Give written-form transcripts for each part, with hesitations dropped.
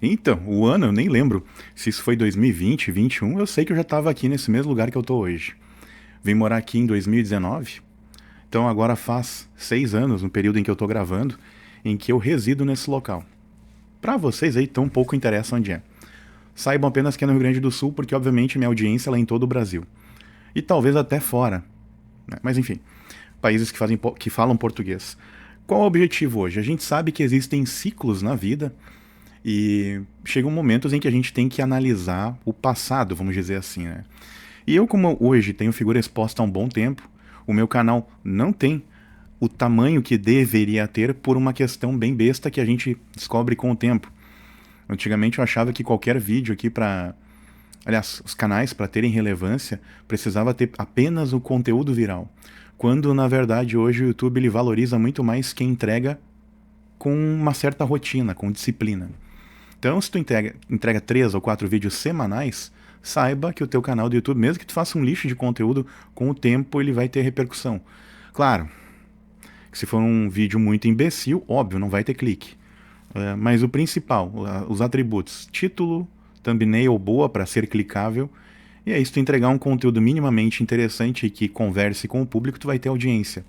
Então, o ano eu nem lembro se isso foi 2020, 2021, eu sei que eu já estava aqui nesse mesmo lugar que eu tô hoje. Vim morar aqui em 2019, então agora faz 6 anos, no período em que eu tô gravando, em que eu resido nesse local. Para vocês aí, tão pouco interessa onde é. Saibam apenas que é no Rio Grande do Sul, porque obviamente minha audiência ela é em todo o Brasil. E talvez até fora, né? Mas enfim, países que falam português. Qual é o objetivo hoje? A gente sabe que existem ciclos na vida e chegam momentos em que a gente tem que analisar o passado, vamos dizer assim, né? E eu, como hoje tenho figura exposta há um bom tempo, o meu canal não tem o tamanho que deveria ter por uma questão bem besta que a gente descobre com o tempo. Antigamente eu achava que qualquer vídeo aqui para, aliás, os canais para terem relevância precisava ter apenas o conteúdo viral. Quando na verdade hoje o YouTube ele valoriza muito mais quem entrega com uma certa rotina, com disciplina. Então, se tu entrega 3 ou 4 vídeos semanais, saiba que o teu canal do YouTube, mesmo que tu faça um lixo de conteúdo, com o tempo ele vai ter repercussão. Claro, que se for um vídeo muito imbecil, óbvio, não vai ter clique. Mas o principal, os atributos, título, thumbnail boa para ser clicável, e aí se tu entregar um conteúdo minimamente interessante e que converse com o público, tu vai ter audiência.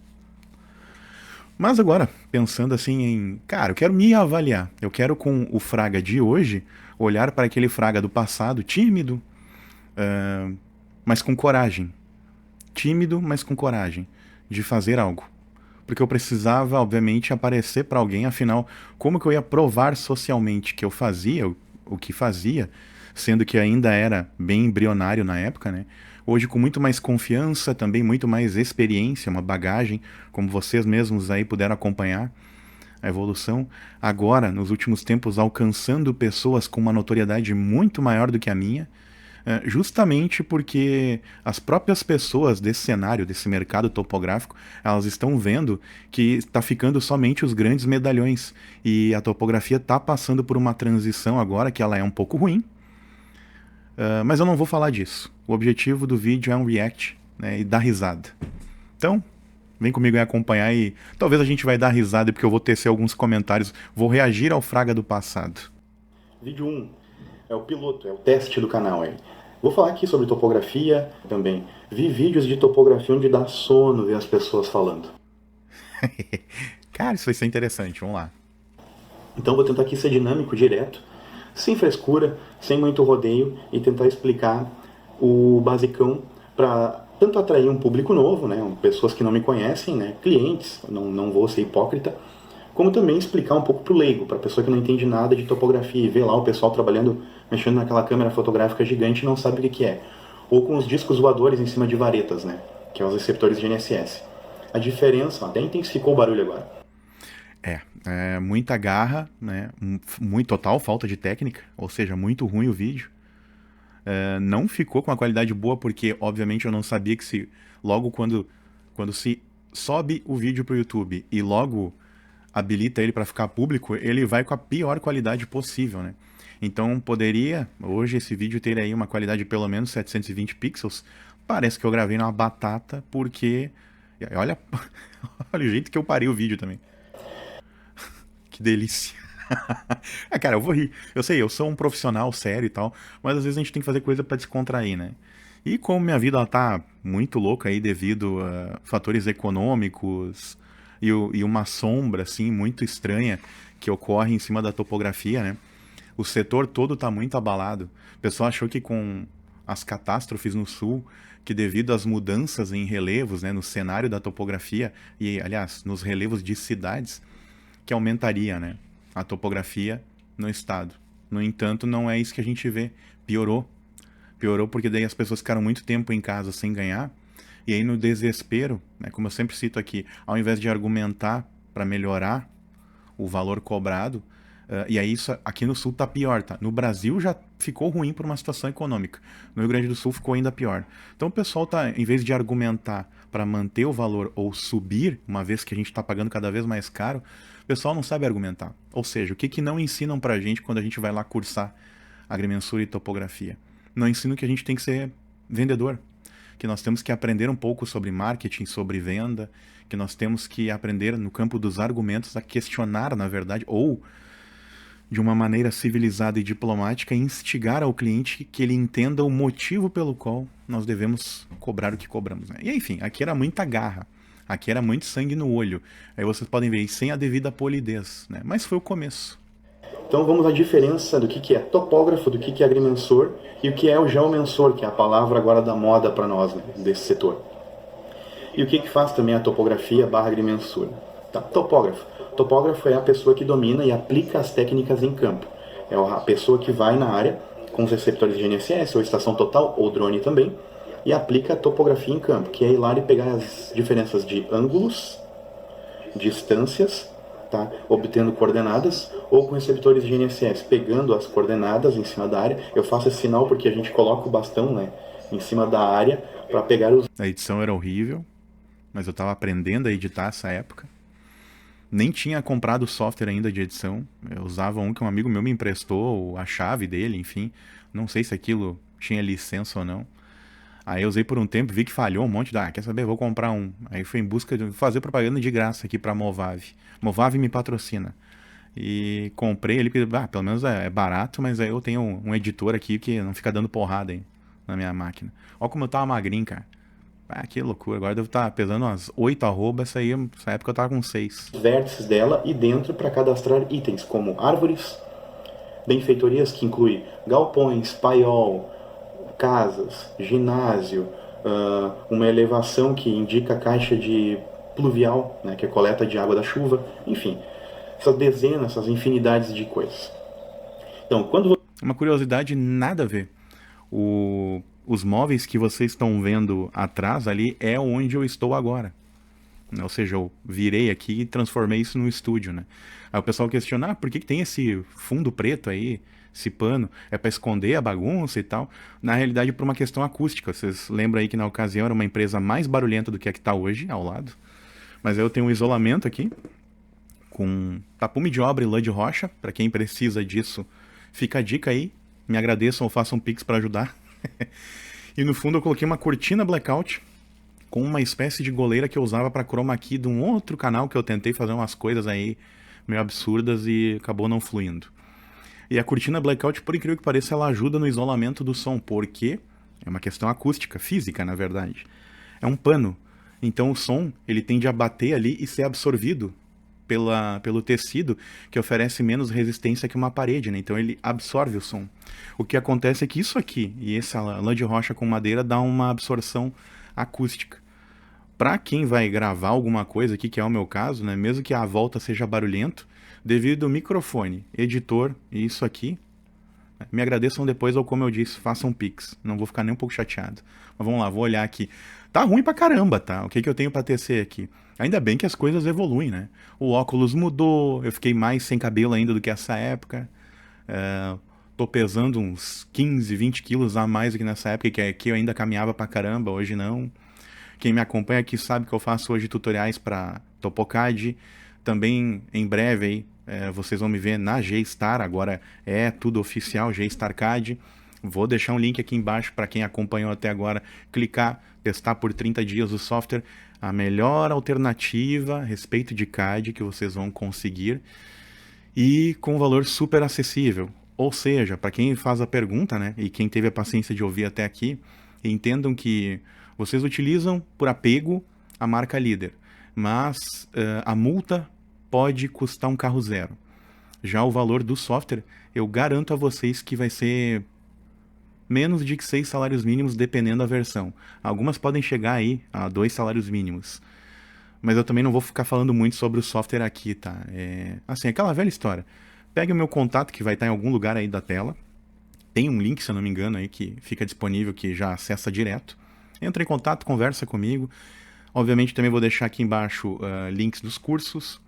Mas agora, pensando assim em, cara, eu quero me avaliar. Eu quero com o Fraga de hoje olhar para aquele Fraga do passado, tímido, mas com coragem. Tímido, mas com coragem de fazer algo. Porque eu precisava, obviamente, aparecer para alguém, afinal, como que eu ia provar socialmente que eu fazia o que fazia, sendo que ainda era bem embrionário na época, né? Hoje, com muito mais confiança, também muito mais experiência, uma bagagem, como vocês mesmos aí puderam acompanhar a evolução, agora, nos últimos tempos, alcançando pessoas com uma notoriedade muito maior do que a minha, justamente porque as próprias pessoas desse cenário, desse mercado topográfico, elas estão vendo que está ficando somente os grandes medalhões e a topografia está passando por uma transição agora que ela é um pouco ruim, mas eu não vou falar disso. O objetivo do vídeo é um react, né, e dar risada. Então, vem comigo aí acompanhar e talvez a gente vai dar risada porque eu vou tecer alguns comentários, vou reagir ao Fraga do passado. Vídeo 1 é o piloto, é o teste do canal aí. Vou falar aqui sobre topografia também. Vi vídeos de topografia onde dá sono ver as pessoas falando. Cara, isso vai ser interessante, vamos lá. Então vou tentar aqui ser dinâmico, direto, sem frescura, sem muito rodeio e tentar explicar o basicão para tanto atrair um público novo, né, pessoas que não me conhecem, né, clientes, não vou ser hipócrita, como também explicar um pouco para o leigo, para a pessoa que não entende nada de topografia e vê lá o pessoal trabalhando, mexendo naquela câmera fotográfica gigante e não sabe o que é. Ou com os discos voadores em cima de varetas, né, que é os receptores de NSS. A diferença, até intensificou o barulho agora. Muita garra, né? Muito total falta de técnica, ou seja, muito ruim o vídeo. Não ficou com uma qualidade boa porque, obviamente, eu não sabia que se logo quando se sobe o vídeo pro YouTube e logo habilita ele para ficar público, ele vai com a pior qualidade possível, né? Então poderia hoje esse vídeo ter aí uma qualidade de pelo menos 720 pixels. Parece que eu gravei numa batata porque olha, olha o jeito que eu parei o vídeo também. Que delícia. Cara, eu vou rir. Eu sei, eu sou um profissional sério e tal, mas às vezes a gente tem que fazer coisa pra descontrair, né? E como minha vida ela tá muito louca aí devido a fatores econômicos e uma sombra assim muito estranha que ocorre em cima da topografia, né? O setor todo tá muito abalado. O pessoal achou que com as catástrofes no sul, que devido às mudanças em relevos, né, no cenário da topografia e, aliás, nos relevos de cidades, que aumentaria, né, a topografia no estado. No entanto, não é isso que a gente vê. Piorou. Piorou porque daí as pessoas ficaram muito tempo em casa sem ganhar. E aí no desespero, né, como eu sempre cito aqui, ao invés de argumentar para melhorar o valor cobrado, e aí isso aqui no sul tá pior, tá? No Brasil já ficou ruim por uma situação econômica. No Rio Grande do Sul ficou ainda pior. Então o pessoal tá, em vez de argumentar para manter o valor ou subir, uma vez que a gente está pagando cada vez mais caro, o pessoal não sabe argumentar. Ou seja, o que que não ensinam pra gente quando a gente vai lá cursar agrimensura e topografia? Não ensinam que a gente tem que ser vendedor, que nós temos que aprender um pouco sobre marketing, sobre venda, que nós temos que aprender no campo dos argumentos a questionar, na verdade, ou de uma maneira civilizada e diplomática, instigar ao cliente que ele entenda o motivo pelo qual nós devemos cobrar o que cobramos, né? E enfim, aqui era muita garra, aqui era muito sangue no olho. Aí vocês podem ver, sem a devida polidez, né? Mas foi o começo. Então vamos à diferença do que é topógrafo, do que é agrimensor e o que é o geomensor, que é a palavra agora da moda para nós, né, desse setor. E o que faz também a topografia barra agrimensor? Tá, topógrafo. Topógrafo é a pessoa que domina e aplica as técnicas em campo. É a pessoa que vai na área com os receptores de GNSS, ou estação total, ou drone também, e aplica a topografia em campo, que é ir lá e pegar as diferenças de ângulos, distâncias, tá? Obtendo coordenadas, ou com receptores de GNSS, pegando as coordenadas em cima da área. Eu faço esse sinal porque a gente coloca o bastão, né, em cima da área para pegar os... A edição era horrível, mas eu estava aprendendo a editar essa época. Nem tinha comprado software ainda de edição. Eu usava um que um amigo meu me emprestou, a chave dele, enfim. Não sei se aquilo tinha licença ou não. Aí eu usei por um tempo, vi que falhou um monte. Quer saber? Vou comprar um. Aí fui em busca de fazer propaganda de graça aqui pra Movave. Movave me patrocina. E comprei ele, porque pelo menos é barato, mas aí eu tenho um editor aqui que não fica dando porrada aí na minha máquina. Olha como eu tava magrinho, cara. Que loucura. Agora eu devo estar pesando umas 8 arrobas. Essa época eu tava com 6. vértices dela e dentro para cadastrar itens como árvores, benfeitorias que inclui galpões, paiol, casas, ginásio, uma elevação que indica a caixa de pluvial, né, que é a coleta de água da chuva, enfim, essas dezenas, essas infinidades de coisas. Então, quando Uma curiosidade nada a ver. Os móveis que vocês estão vendo atrás ali é onde eu estou agora. Ou seja, eu virei aqui e transformei isso no estúdio, né? Aí o pessoal questiona, por que tem esse fundo preto aí, esse pano? É para esconder a bagunça e tal? Na realidade, por uma questão acústica. Vocês lembram aí que na ocasião era uma empresa mais barulhenta do que a que está hoje, ao lado. Mas aí eu tenho um isolamento aqui, com tapume de obra e lã de rocha. Para quem precisa disso, fica a dica aí. Me agradeçam ou façam um pix para ajudar. E no fundo eu coloquei uma cortina blackout com uma espécie de goleira que eu usava para chroma key de um outro canal que eu tentei fazer umas coisas aí meio absurdas e acabou não fluindo. E a cortina blackout, por incrível que pareça, ela ajuda no isolamento do som, porque é uma questão acústica, física, na verdade. É um pano. Então o som, ele tende a bater ali e ser absorvido pelo tecido, que oferece menos resistência que uma parede, né? Então ele absorve o som. O que acontece é que isso aqui, e essa lã de rocha com madeira, dá uma absorção acústica. Para quem vai gravar alguma coisa aqui, que é o meu caso, né? Mesmo que a volta seja barulhento, devido ao microfone, editor e isso aqui, me agradeçam depois ou, como eu disse, façam pix. Não vou ficar nem um pouco chateado. Mas vamos lá, vou olhar aqui. Tá ruim pra caramba, tá? O que eu tenho pra tecer aqui? Ainda bem que as coisas evoluem, né? O óculos mudou, eu fiquei mais sem cabelo ainda do que essa época. Tô pesando uns 15, 20 quilos a mais do que nessa época, que aqui eu ainda caminhava pra caramba, hoje não. Quem me acompanha aqui sabe que eu faço hoje tutoriais para TopoCAD. Também, em breve, aí, vocês vão me ver na G-Star. Agora é tudo oficial, G-Star CAD. Vou deixar um link aqui embaixo para quem acompanhou até agora. Clicar, testar por 30 dias o software. A melhor alternativa a respeito de CAD que vocês vão conseguir. E com um valor super acessível. Ou seja, para quem faz a pergunta, né, e quem teve a paciência de ouvir até aqui, entendam que vocês utilizam por apego a marca líder, mas a multa pode custar um carro zero. Já o valor do software, eu garanto a vocês que vai ser menos de 6 salários mínimos, dependendo da versão. Algumas podem chegar aí a 2 salários mínimos. Mas eu também não vou ficar falando muito sobre o software aqui, tá? Assim, aquela velha história. Pegue o meu contato, que vai estar em algum lugar aí da tela. Tem um link, se eu não me engano, aí que fica disponível, que já acessa direto. Entra em contato, conversa comigo. Obviamente também vou deixar aqui embaixo links dos cursos.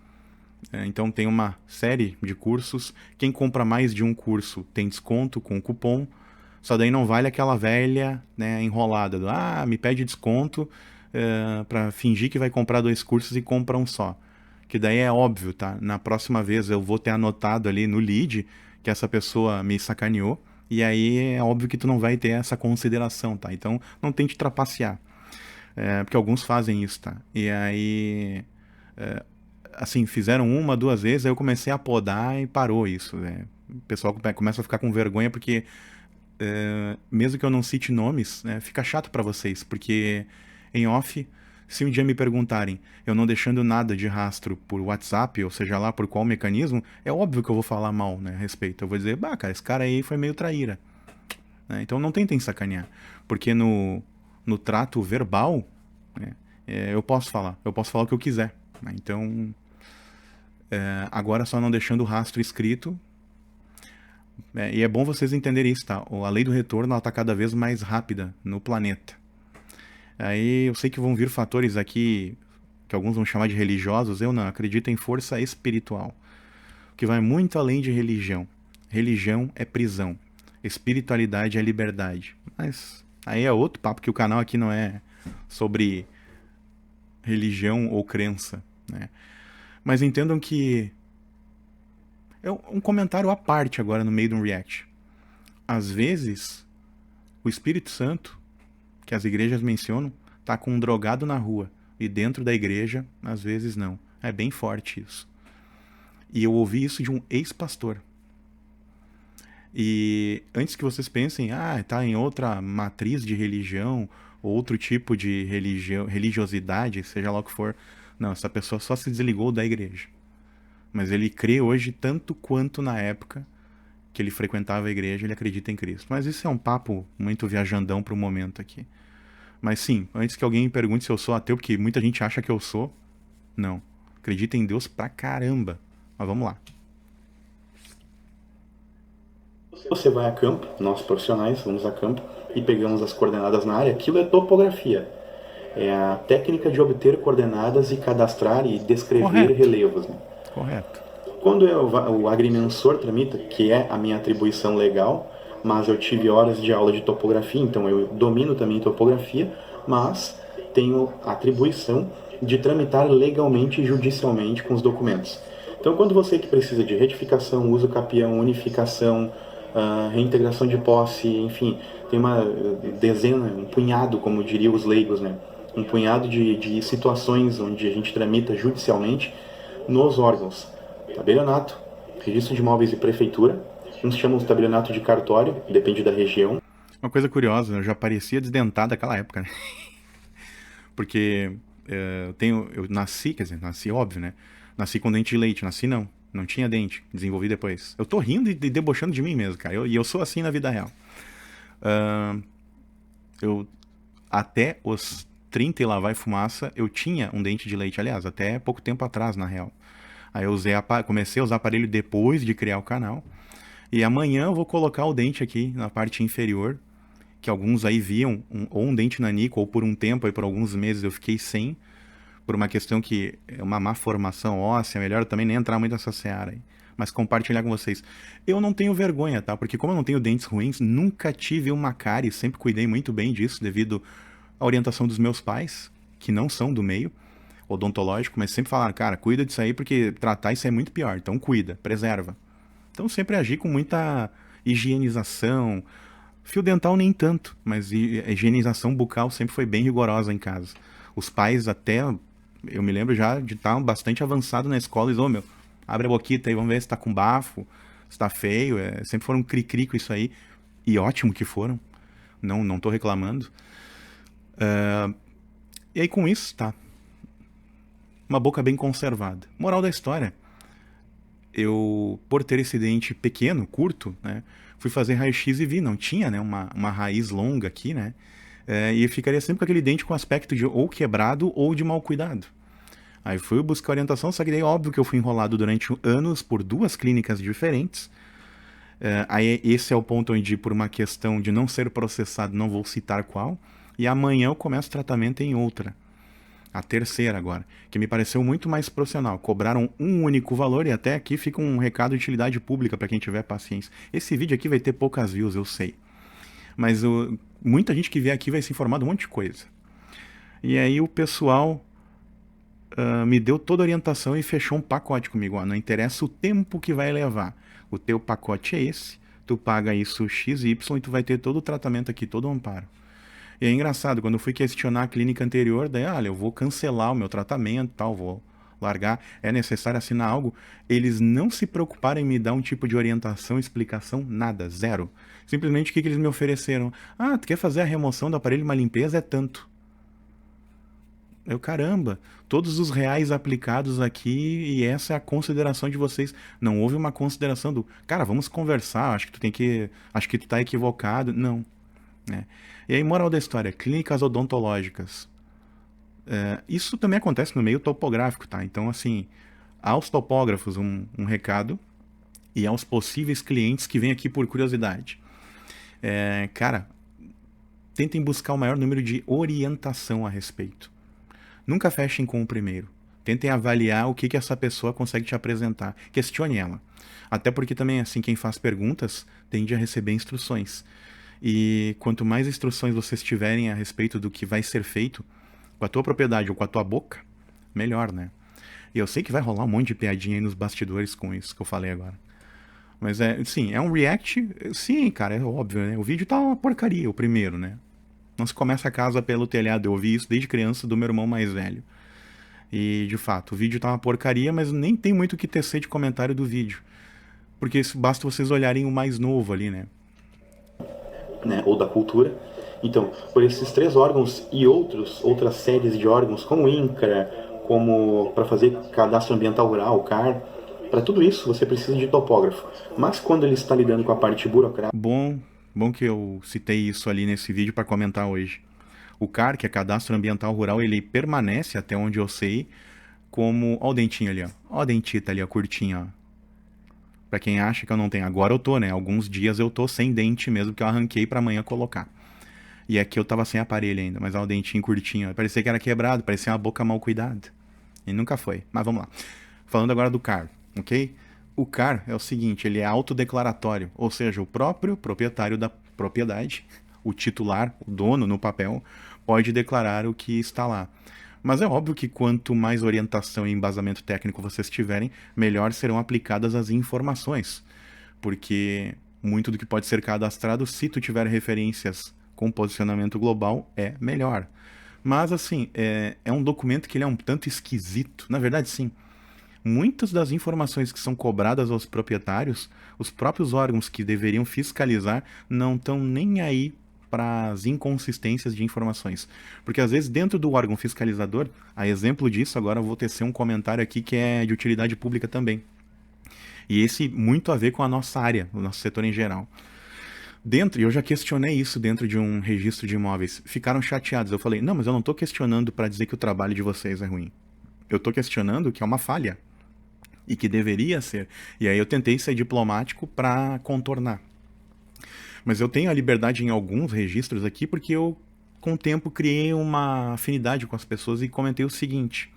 Então tem uma série de cursos. Quem compra mais de um curso tem desconto com o cupom. Só daí não vale aquela velha, né, enrolada do me pede desconto para fingir que vai comprar 2 cursos e compra um só. Que daí é óbvio, tá? Na próxima vez eu vou ter anotado ali no lead que essa pessoa me sacaneou. E aí é óbvio que tu não vai ter essa consideração, tá? Então não tente trapacear. Porque alguns fazem isso, tá? E aí assim, fizeram uma, duas vezes, aí eu comecei a podar e parou isso, né? O pessoal começa a ficar com vergonha porque, mesmo que eu não cite nomes, né, fica chato pra vocês, porque em off, se um dia me perguntarem, eu não deixando nada de rastro por WhatsApp, ou seja lá por qual mecanismo, é óbvio que eu vou falar mal, né, a respeito. Eu vou dizer, bah, cara, esse cara aí foi meio traíra, né? Então não tentem sacanear, porque no trato verbal, né, eu posso falar o que eu quiser, né? Então, agora só não deixando o rastro escrito. E é bom vocês entenderem isso, tá? A lei do retorno está cada vez mais rápida no planeta. Aí eu sei que vão vir fatores aqui que alguns vão chamar de religiosos, eu não acredito em força espiritual, que vai muito além de religião. Religião é prisão, espiritualidade é liberdade. Mas aí é outro papo, que o canal aqui não é sobre religião ou crença, né? Mas entendam que é um comentário à parte agora no meio de um react. Às vezes, o Espírito Santo, que as igrejas mencionam, tá com um drogado na rua. E dentro da igreja, às vezes não. É bem forte isso. E eu ouvi isso de um ex-pastor. E antes que vocês pensem, tá em outra matriz de religião, outro tipo de religiosidade, seja lá o que for. Não, essa pessoa só se desligou da igreja. Mas ele crê hoje tanto quanto na época que ele frequentava a igreja, ele acredita em Cristo. Mas isso é um papo muito viajandão para o momento aqui. Mas sim, antes que alguém me pergunte se eu sou ateu, porque muita gente acha que eu sou, não. Acredito em Deus pra caramba. Mas vamos lá. Você vai a campo, nós profissionais vamos a campo e pegamos as coordenadas na área. Aquilo é topografia. É a técnica de obter coordenadas e cadastrar e descrever relevos, né? Correto. Quando o agrimensor tramita, que é a minha atribuição legal, mas eu tive horas de aula de topografia, então eu domino também topografia, mas tenho a atribuição de tramitar legalmente e judicialmente com os documentos. Então, quando você que precisa de retificação, uso capião, unificação, reintegração de posse, enfim, tem uma dezena, um punhado, como diriam os leigos, né? Um punhado de situações onde a gente tramita judicialmente nos órgãos. Tabelionato, registro de imóveis e prefeitura, uns chamam de tabelionato de cartório, depende da região. Uma coisa curiosa, eu já parecia desdentado naquela época, né? Porque eu nasci, quer dizer, nasci óbvio, né? Nasci com dente de leite, nasci não tinha dente, desenvolvi depois. Eu tô rindo e debochando de mim mesmo, cara, e eu sou assim na vida real. Eu, até os 30 e lá vai fumaça, eu tinha um dente de leite, aliás, até pouco tempo atrás, na real. Aí eu comecei a usar aparelho depois de criar o canal. E amanhã eu vou colocar o dente aqui na parte inferior, que alguns aí viam, ou um dente nanico, ou por um tempo, aí por alguns meses eu fiquei sem, por uma questão que é uma má formação óssea, melhor eu também nem entrar muito nessa seara aí. Mas compartilhar com vocês. Eu não tenho vergonha, tá? Porque como eu não tenho dentes ruins, nunca tive uma cárie, sempre cuidei muito bem disso, devido à orientação dos meus pais, que não são do meio odontológico, mas sempre falaram, cara, cuida disso aí, porque tratar isso é muito pior, então cuida, preserva. Então sempre agi com muita higienização, fio dental nem tanto, mas a higienização bucal sempre foi bem rigorosa em casa. Os pais até, eu me lembro já de estar bastante avançado na escola, e meu, abre a boquita aí, vamos ver se tá com bafo, se tá feio, sempre foram cri-cri com isso aí, e ótimo que foram, não tô reclamando. E aí com isso, tá, uma boca bem conservada. Moral da história, eu, por ter esse dente pequeno, curto, né, fui fazer raio-x e vi, não tinha, né, uma raiz longa aqui, né, e eu ficaria sempre com aquele dente com aspecto de ou quebrado ou de mau cuidado. Aí fui buscar orientação, só que daí óbvio que eu fui enrolado durante anos por 2 clínicas diferentes. Aí esse é o ponto onde, por uma questão de não ser processado, não vou citar qual, e amanhã eu começo o tratamento em outra. A terceira agora, que me pareceu muito mais profissional. Cobraram um único valor, e até aqui fica um recado de utilidade pública para quem tiver paciência. Esse vídeo aqui vai ter poucas views, eu sei. Mas muita gente que vier aqui vai se informar de um monte de coisa. E aí o pessoal me deu toda a orientação e fechou um pacote comigo. Não interessa o tempo que vai levar. O teu pacote é esse, tu paga isso XY e tu vai ter todo o tratamento aqui, todo o amparo. E é engraçado, quando eu fui questionar a clínica anterior, daí, olha, eu vou cancelar o meu tratamento, tal, vou largar, é necessário assinar algo, eles não se preocuparem em me dar um tipo de orientação, explicação, nada, zero. Simplesmente o que eles me ofereceram? Ah, tu quer fazer a remoção do aparelho, uma limpeza é tanto. Eu, caramba, todos os reais aplicados aqui e essa é a consideração de vocês. Não houve uma consideração do, cara, vamos conversar, acho que tu tá equivocado. Não, né? E aí, moral da história, clínicas odontológicas. Isso também acontece no meio topográfico, tá? Então, assim, aos topógrafos um recado e aos possíveis clientes que vêm aqui por curiosidade. Cara, tentem buscar o maior número de orientação a respeito. Nunca fechem com o primeiro. Tentem avaliar o que essa pessoa consegue te apresentar. Questione ela. Até porque também, assim, quem faz perguntas tende a receber instruções. E quanto mais instruções vocês tiverem a respeito do que vai ser feito com a tua propriedade ou com a tua boca, melhor, né? E eu sei que vai rolar um monte de piadinha aí nos bastidores com isso que eu falei agora. Mas sim, é um react. Sim, cara, é óbvio, né? O vídeo tá uma porcaria, o primeiro, né? Não se começa a casa pelo telhado. Eu ouvi isso desde criança do meu irmão mais velho. E, de fato, o vídeo tá uma porcaria, mas nem tem muito o que tecer de comentário do vídeo. Porque basta vocês olharem o mais novo ali, né? Ou da cultura. Então, por esses 3 órgãos e outras séries de órgãos, como o INCRA, como para fazer cadastro ambiental rural, o CAR, para tudo isso você precisa de topógrafo. Mas quando ele está lidando com a parte burocrática... Bom que eu citei isso ali nesse vídeo para comentar hoje. O CAR, que é Cadastro Ambiental Rural, ele permanece, até onde eu sei, como... Ó o dentinho ali, ó. Ó a dentita ali, ó, curtinha, ó. Pra quem acha que eu não tenho. Agora eu tô, né? Alguns dias eu tô sem dente mesmo, que eu arranquei pra amanhã colocar. E aqui eu tava sem aparelho ainda, mas ó o dentinho curtinho. Parecia que era quebrado, parecia uma boca mal cuidada. E nunca foi. Mas vamos lá. Falando agora do CAR, ok? O CAR é o seguinte, ele é autodeclaratório, ou seja, o próprio proprietário da propriedade, o titular, o dono no papel, pode declarar o que está lá. Mas é óbvio que quanto mais orientação e embasamento técnico vocês tiverem, melhor serão aplicadas as informações. Porque muito do que pode ser cadastrado, se tu tiver referências com posicionamento global, é melhor. Mas assim, é um documento que ele é um tanto esquisito. Na verdade, sim. Muitas das informações que são cobradas aos proprietários, os próprios órgãos que deveriam fiscalizar não estão nem aí para as inconsistências de informações. Porque às vezes dentro do órgão fiscalizador, a exemplo disso, agora eu vou tecer um comentário aqui que é de utilidade pública também. E esse muito a ver com a nossa área, o nosso setor em geral. E eu já questionei isso dentro de um registro de imóveis. Ficaram chateados. Eu falei, não, mas eu não estou questionando para dizer que o trabalho de vocês é ruim. Eu estou questionando que é uma falha. E que deveria ser. E aí eu tentei ser diplomático para contornar. Mas eu tenho a liberdade em alguns registros aqui porque eu, com o tempo, criei uma afinidade com as pessoas e comentei o seguinte.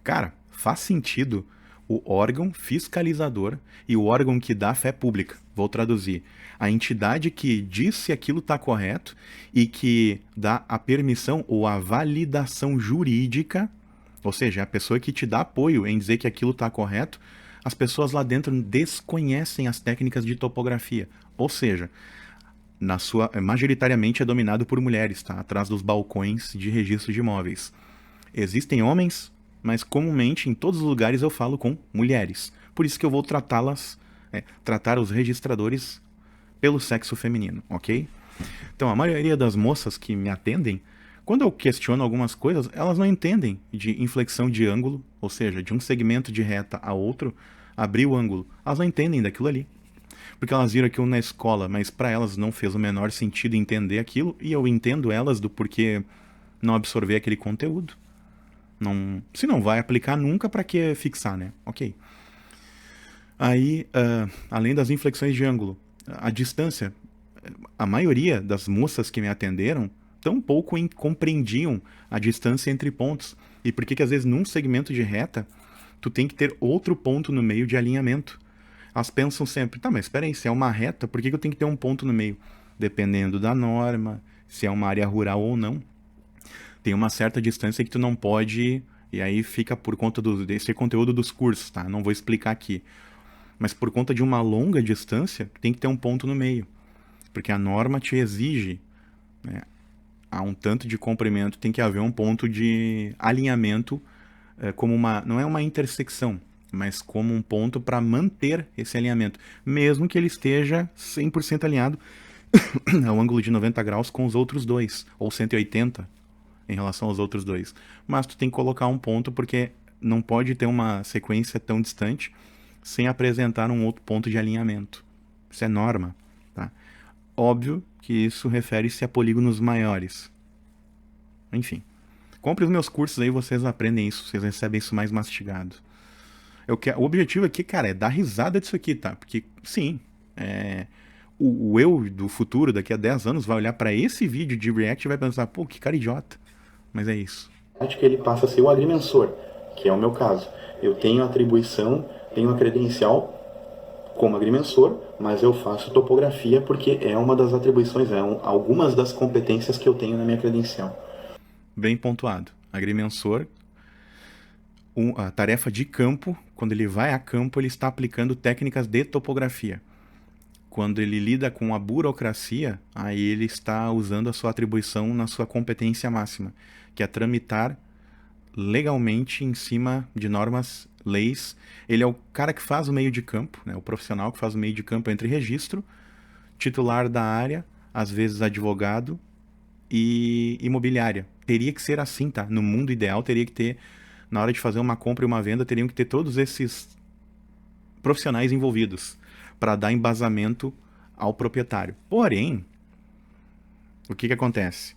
Cara, faz sentido o órgão fiscalizador e o órgão que dá fé pública. Vou traduzir. A entidade que diz se aquilo está correto e que dá a permissão ou a validação jurídica, ou seja, a pessoa que te dá apoio em dizer que aquilo está correto, as pessoas lá dentro desconhecem as técnicas de topografia. Ou seja, majoritariamente é dominado por mulheres, tá? Atrás dos balcões de registro de imóveis. Existem homens, mas comumente em todos os lugares eu falo com mulheres. Por isso que eu vou tratar os registradores pelo sexo feminino, ok? Então, a maioria das moças que me atendem, quando eu questiono algumas coisas, elas não entendem de inflexão de ângulo, ou seja, de um segmento de reta a outro, abrir o ângulo. Elas não entendem daquilo ali. Porque elas viram aquilo na escola, mas para elas não fez o menor sentido entender aquilo, e eu entendo elas do porquê não absorver aquele conteúdo. Não, se não vai aplicar nunca, para que fixar, né? Ok. Aí, além das inflexões de ângulo, a distância, a maioria das moças que me atenderam tão pouco compreendiam a distância entre pontos. E por que às vezes num segmento de reta, tu tem que ter outro ponto no meio de alinhamento. Elas pensam sempre, tá, mas espera aí, se é uma reta, por que eu tenho que ter um ponto no meio? Dependendo da norma, se é uma área rural ou não. Tem uma certa distância que tu não pode, e aí fica por conta desse conteúdo dos cursos, tá? Não vou explicar aqui. Mas por conta de uma longa distância, tem que ter um ponto no meio. Porque a norma te exige, né? Há um tanto de comprimento, tem que haver um ponto de alinhamento como não é uma intersecção, mas como um ponto para manter esse alinhamento, mesmo que ele esteja 100% alinhado ao ângulo de 90 graus com os outros dois, ou 180 em relação aos outros dois. Mas tu tem que colocar um ponto porque não pode ter uma sequência tão distante sem apresentar um outro ponto de alinhamento. Isso é norma, tá? Óbvio que isso refere-se a polígonos maiores. Enfim, compre os meus cursos aí, vocês aprendem isso, vocês recebem isso mais mastigado. O objetivo aqui, cara, é dar risada disso aqui, tá? Porque, sim, o eu do futuro, daqui a 10 anos, vai olhar para esse vídeo de React e vai pensar, pô, que cara idiota. Mas é isso. Que ele passa a ser o agrimensor, que é o meu caso. Eu tenho atribuição, tenho a credencial como agrimensor, mas eu faço topografia porque é uma das atribuições, algumas das competências que eu tenho na minha credencial. Bem pontuado. Agrimensor, a tarefa de campo, quando ele vai a campo, ele está aplicando técnicas de topografia. Quando ele lida com a burocracia, aí ele está usando a sua atribuição na sua competência máxima, que é tramitar legalmente em cima de normas, leis. Ele é o cara que faz o meio de campo, né? O profissional que faz o meio de campo entre registro, titular da área, às vezes advogado e imobiliária. Teria que ser assim, tá? No mundo ideal teria que ter, na hora de fazer uma compra e uma venda, teriam que ter todos esses profissionais envolvidos para dar embasamento ao proprietário. Porém, o que acontece?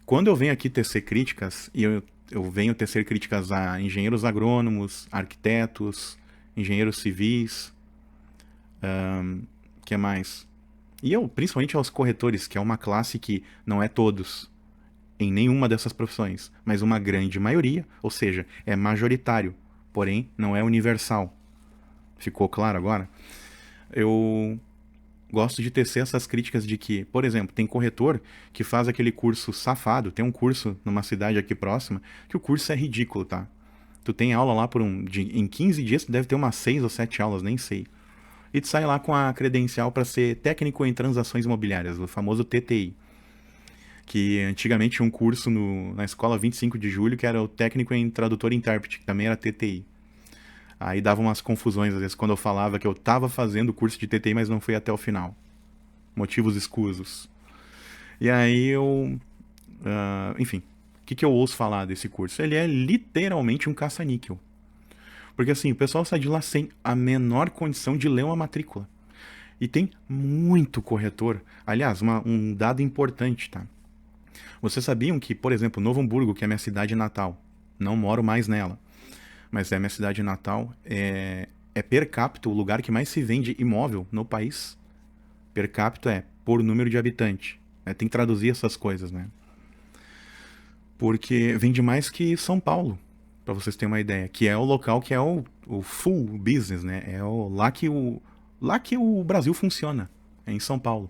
Quando eu venho aqui tecer críticas, e eu venho tecer críticas a engenheiros agrônomos, arquitetos, engenheiros civis, que mais? E principalmente aos corretores, que é uma classe que não é todos, em nenhuma dessas profissões, mas uma grande maioria, ou seja, é majoritário, porém não é universal. Ficou claro agora? Eu gosto de tecer essas críticas de que, por exemplo, tem corretor que faz aquele curso safado, tem um curso numa cidade aqui próxima, que o curso é ridículo, tá? Tu tem aula lá em 15 dias, tu deve ter umas 6 ou 7 aulas, nem sei. E tu sai lá com a credencial para ser técnico em transações imobiliárias, o famoso TTI. Que antigamente tinha um curso na escola 25 de julho, que era o técnico em tradutor e intérprete, que também era TTI. Aí dava umas confusões, às vezes, quando eu falava que eu estava fazendo o curso de TTI, mas não fui até o final. Motivos escusos. E aí enfim, o que eu ouço falar desse curso? Ele é literalmente um caça-níquel. Porque assim, o pessoal sai de lá sem a menor condição de ler uma matrícula. E tem muito corretor. Aliás, um dado importante, tá? Vocês sabiam que, por exemplo, Novo Hamburgo, que é a minha cidade natal, não moro mais nela, mas é a minha cidade natal, é per capita o lugar que mais se vende imóvel no país. Per capita é por número de habitante. Tem que traduzir essas coisas, né? Porque vende mais que São Paulo, para vocês terem uma ideia, que é o local que é o full business, né? É lá que o Brasil funciona, é em São Paulo.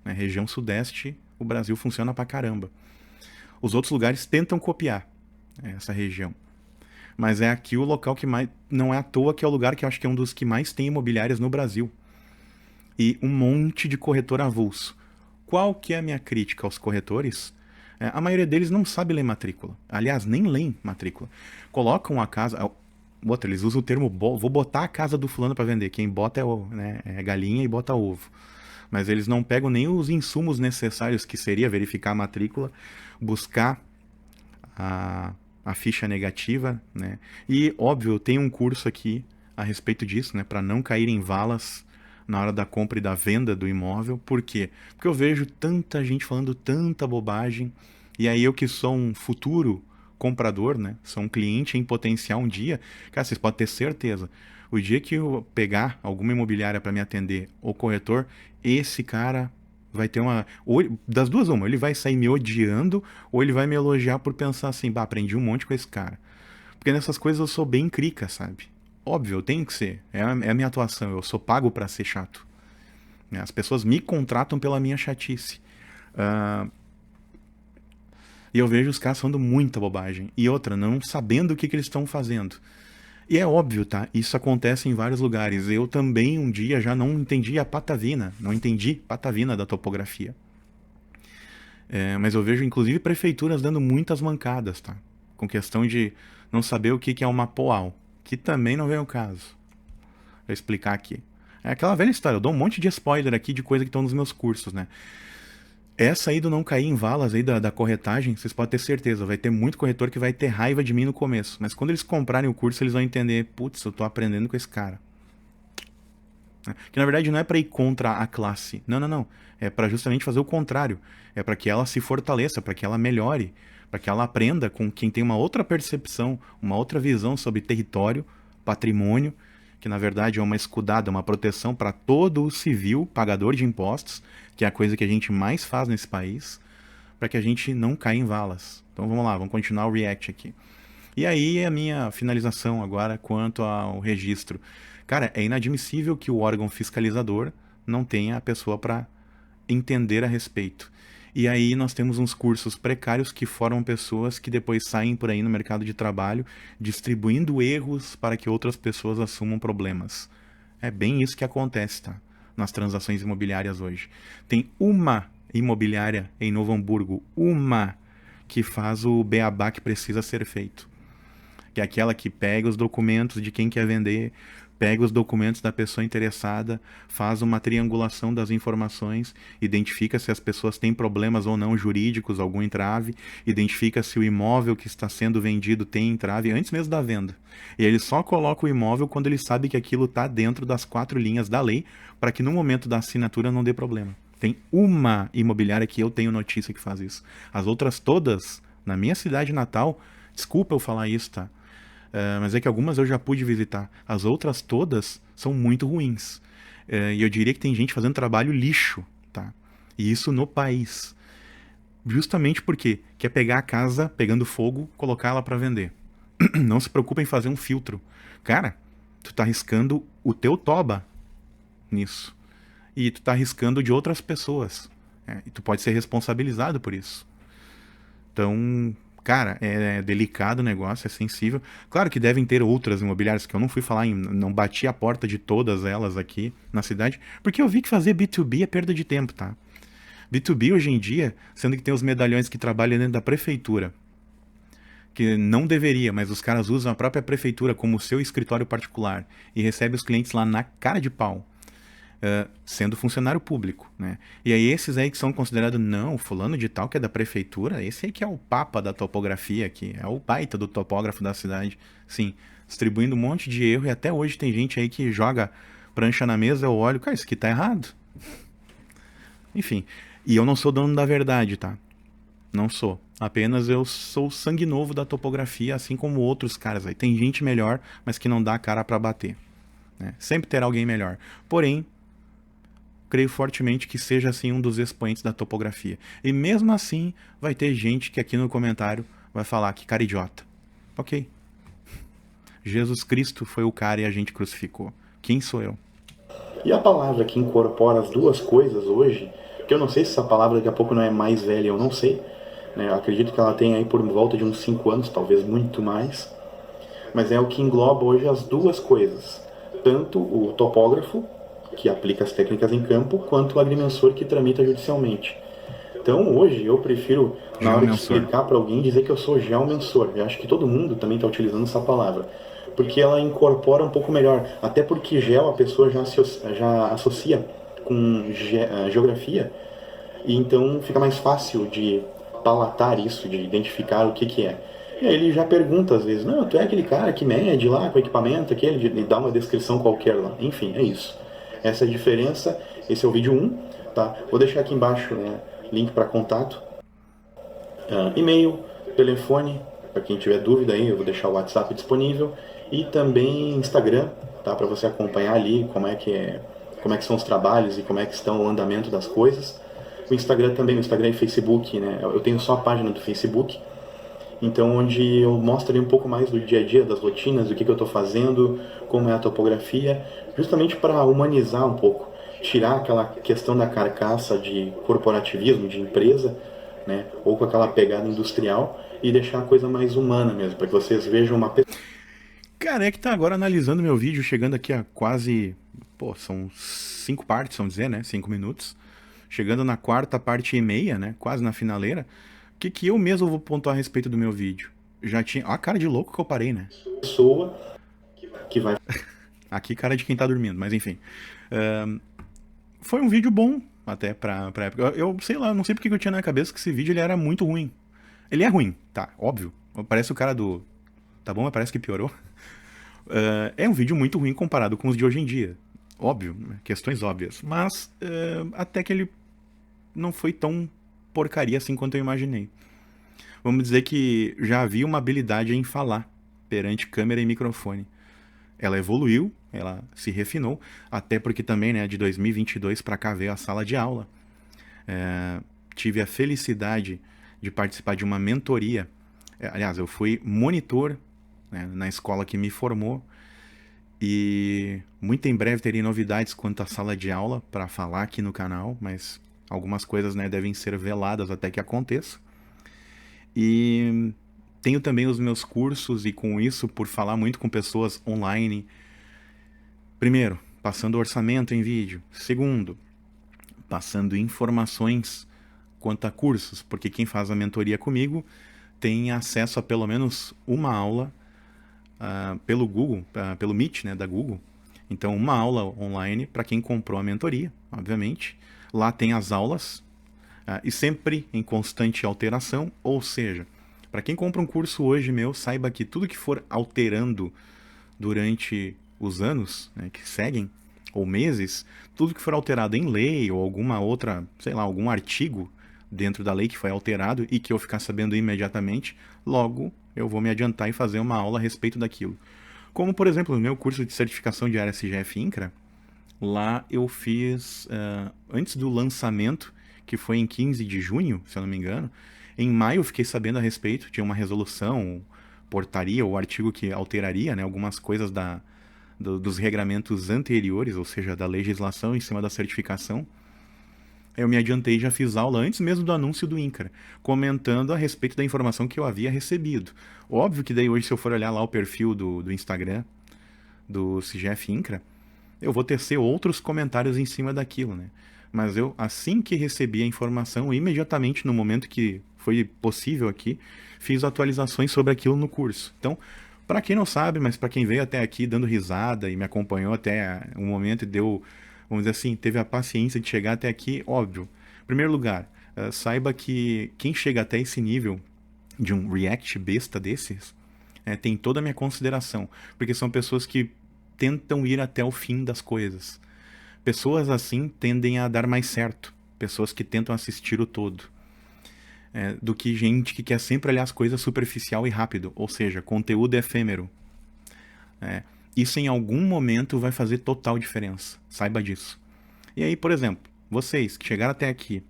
Na região sudeste, o Brasil funciona pra caramba. Os outros lugares tentam copiar essa região. Mas é aqui o local que mais... Não é à toa que é o lugar que eu acho que é um dos que mais tem imobiliárias no Brasil. E um monte de corretor avulso. Qual que é a minha crítica aos corretores? A maioria deles não sabe ler matrícula. Aliás, nem leem matrícula. Colocam a casa... eles usam o termo... Vou botar a casa do fulano para vender. Quem bota é galinha e bota ovo. Mas eles não pegam nem os insumos necessários, que seria verificar a matrícula, buscar a ficha negativa, né? E, óbvio, eu tenho um curso aqui a respeito disso, né? Para não cair em valas na hora da compra e da venda do imóvel. Por quê? Porque eu vejo tanta gente falando tanta bobagem, e aí eu que sou um futuro comprador, né? Sou um cliente em potencial um dia, cara, vocês podem ter certeza, o dia que eu pegar alguma imobiliária para me atender, ou corretor, esse cara vai ter das duas uma, ele vai sair me odiando, ou ele vai me elogiar por pensar assim, aprendi um monte com esse cara. Porque nessas coisas eu sou bem crica, sabe? Óbvio, eu tenho que ser, é a minha atuação, eu sou pago para ser chato. As pessoas me contratam pela minha chatice. E eu vejo os caras falando muita bobagem. E outra, não sabendo o que eles estão fazendo. E é óbvio, tá? Isso acontece em vários lugares. Eu também um dia já não entendi a patavina. Não entendi patavina da topografia. Mas eu vejo inclusive prefeituras dando muitas mancadas, tá? com questão de não saber o que é uma POAL, que também não vem ao caso. Vou explicar aqui. É aquela velha história, eu dou um monte de spoiler aqui de coisa que estão nos meus cursos, né? Essa aí do não cair em valas aí da corretagem, vocês podem ter certeza, vai ter muito corretor que vai ter raiva de mim no começo. Mas quando eles comprarem o curso, eles vão entender, putz, eu tô aprendendo com esse cara. Que na verdade não é para ir contra a classe. Não, não, não. É para justamente fazer o contrário. É para que ela se fortaleça, para que ela melhore, para que ela aprenda com quem tem uma outra percepção, uma outra visão sobre território, patrimônio, que na verdade é uma escudada, uma proteção para todo o civil pagador de impostos, que é a coisa que a gente mais faz nesse país, para que a gente não caia em valas. Então vamos lá, vamos continuar o react aqui. E aí a minha finalização agora quanto ao registro. Cara, é inadmissível que o órgão fiscalizador não tenha a pessoa para entender a respeito. E aí nós temos uns cursos precários que formam pessoas que depois saem por aí no mercado de trabalho distribuindo erros para que outras pessoas assumam problemas. É bem isso que acontece, tá? Nas transações imobiliárias hoje. Tem uma imobiliária em Novo Hamburgo, uma que faz o beabá que precisa ser feito. Que é aquela que pega os documentos de quem quer vender, pega os documentos da pessoa interessada, faz uma triangulação das informações, identifica se as pessoas têm problemas ou não jurídicos, algum entrave, identifica se o imóvel que está sendo vendido tem entrave antes mesmo da venda. E ele só coloca o imóvel quando ele sabe que aquilo está dentro das 4 linhas da lei, para que no momento da assinatura não dê problema. Tem uma imobiliária que eu tenho notícia que faz isso. As outras todas, na minha cidade natal, desculpa eu falar isso, tá? Mas é que algumas eu já pude visitar. As outras todas são muito ruins. E eu diria que tem gente fazendo trabalho lixo, tá? E isso no país. Justamente porque quer pegar a casa pegando fogo, colocar ela para vender. Não se preocupa em fazer um filtro. Cara, tu tá arriscando o teu toba nisso. E tu tá arriscando de outras pessoas. E tu pode ser responsabilizado por isso. Então, cara, é delicado o negócio, é sensível. Claro que devem ter outras imobiliárias que eu não fui falar, não bati a porta de todas elas aqui na cidade, porque eu vi que fazer B2B é perda de tempo, tá? B2B hoje em dia, sendo que tem os medalhões que trabalham dentro da prefeitura, que não deveria, mas os caras usam a própria prefeitura como seu escritório particular e recebem os clientes lá na cara de pau. Sendo funcionário público, né? E aí esses aí que são considerados, não, fulano de tal que é da prefeitura, esse aí que é o papa da topografia aqui, é o baita do topógrafo da cidade, sim, distribuindo um monte de erro e até hoje tem gente aí que joga prancha na mesa, eu olho, cara, isso aqui tá errado. Enfim, e eu não sou dono da verdade, tá? Não sou. Apenas eu sou sangue novo da topografia, assim como outros caras aí. Tem gente melhor, mas que não dá a cara pra bater, né? Sempre terá alguém melhor. Porém, creio fortemente que seja assim um dos expoentes da topografia. E mesmo assim, vai ter gente que aqui no comentário vai falar que cara idiota. Ok. Jesus Cristo foi o cara e a gente crucificou. Quem sou eu? E a palavra que incorpora as duas coisas hoje, que eu não sei se essa palavra daqui a pouco não é mais velha, eu não sei, né? Eu acredito que ela tem aí por volta de uns 5 anos, talvez muito mais, mas é o que engloba hoje as duas coisas. Tanto o topógrafo, que aplica as técnicas em campo, quanto o agrimensor que tramita judicialmente. Então hoje eu prefiro, na hora de explicar para alguém, dizer que eu sou geomensor. Eu acho que todo mundo também está utilizando essa palavra, porque ela incorpora um pouco melhor. Até porque geo a pessoa já associa com geografia, e então fica mais fácil de palatar isso, de identificar o que é. E aí ele já pergunta às vezes, não, tu é aquele cara que mede lá com o equipamento, aquele, ele dá uma descrição qualquer lá. Enfim, é isso. Essa é a diferença. Esse é o vídeo 1, tá? Vou deixar aqui embaixo, né, link para contato, e-mail, telefone, para quem tiver dúvida aí, eu vou deixar o WhatsApp disponível, e também Instagram, tá? Para você acompanhar ali como é que são os trabalhos e como é que estão o andamento das coisas. O Instagram também, o Instagram e Facebook, né? Eu tenho só a página do Facebook, então onde eu mostro ali um pouco mais do dia a dia, das rotinas, do que eu estou fazendo, como é a topografia, justamente para humanizar um pouco, tirar aquela questão da carcaça de corporativismo, de empresa, né, ou com aquela pegada industrial, e deixar a coisa mais humana mesmo, para que vocês vejam uma pessoa. Cara, é que tá agora analisando meu vídeo, chegando aqui a quase, são 5 partes, vamos dizer, né, 5 minutos, chegando na 4ª parte e meia, né, quase na finaleira. O que eu mesmo vou pontuar a respeito do meu vídeo? Já tinha... Ó a cara de louco que eu parei, né? Pessoa que vai. Aqui, cara de quem tá dormindo, mas enfim. Foi um vídeo bom, até pra época. Eu sei lá, não sei porque que eu tinha na cabeça que esse vídeo ele era muito ruim. Ele é ruim, tá, óbvio. Parece o cara do... Tá bom, mas parece que piorou. É um vídeo muito ruim comparado com os de hoje em dia. Óbvio, questões óbvias. Mas até que ele não foi tão porcaria assim quanto eu imaginei. Vamos dizer que já havia uma habilidade em falar perante câmera e microfone. Ela evoluiu, ela se refinou, até porque também, né, de 2022 para cá veio a sala de aula. Tive a felicidade de participar de uma mentoria. Aliás, eu fui monitor, né, na escola que me formou. E muito em breve terei novidades quanto à sala de aula para falar aqui no canal, mas algumas coisas, né, devem ser veladas até que aconteça. E tenho também os meus cursos e com isso, por falar muito com pessoas online, primeiro, passando orçamento em vídeo. Segundo, passando informações quanto a cursos, porque quem faz a mentoria comigo tem acesso a pelo menos uma aula pelo Google, pelo Meet, né, da Google. Então, uma aula online para quem comprou a mentoria, obviamente. Lá tem as aulas e sempre em constante alteração, ou seja, para quem compra um curso hoje meu, saiba que tudo que for alterando durante os anos, né, que seguem, ou meses, tudo que for alterado em lei ou alguma outra, sei lá, algum artigo dentro da lei que foi alterado e que eu ficar sabendo imediatamente, logo eu vou me adiantar e fazer uma aula a respeito daquilo. Como, por exemplo, no meu curso de certificação de área CGF Incra, lá eu fiz, antes do lançamento, que foi em 15 de junho, se eu não me engano, em maio eu fiquei sabendo a respeito, tinha uma resolução, portaria ou artigo que alteraria, né, algumas coisas dos regramentos anteriores, ou seja, da legislação em cima da certificação. Eu me adiantei e já fiz aula antes mesmo do anúncio do INCRA, comentando a respeito da informação que eu havia recebido. Óbvio que daí hoje, se eu for olhar lá o perfil do Instagram do CGF INCRA, eu vou tecer outros comentários em cima daquilo, né? Mas eu, assim que recebi a informação, imediatamente no momento que foi possível aqui, fiz atualizações sobre aquilo no curso. Então, para quem não sabe, mas para quem veio até aqui dando risada e me acompanhou até um momento e deu, vamos dizer assim, teve a paciência de chegar até aqui, óbvio. Em primeiro lugar, saiba que quem chega até esse nível de um react besta desses, tem toda a minha consideração, porque são pessoas que tentam ir até o fim das coisas. Pessoas assim tendem a dar mais certo. Pessoas que tentam assistir o todo. Do que gente que quer sempre olhar as coisas superficial e rápido. Ou seja, conteúdo efêmero. Isso em algum momento vai fazer total diferença. Saiba disso. E aí, por exemplo, vocês que chegaram até aqui,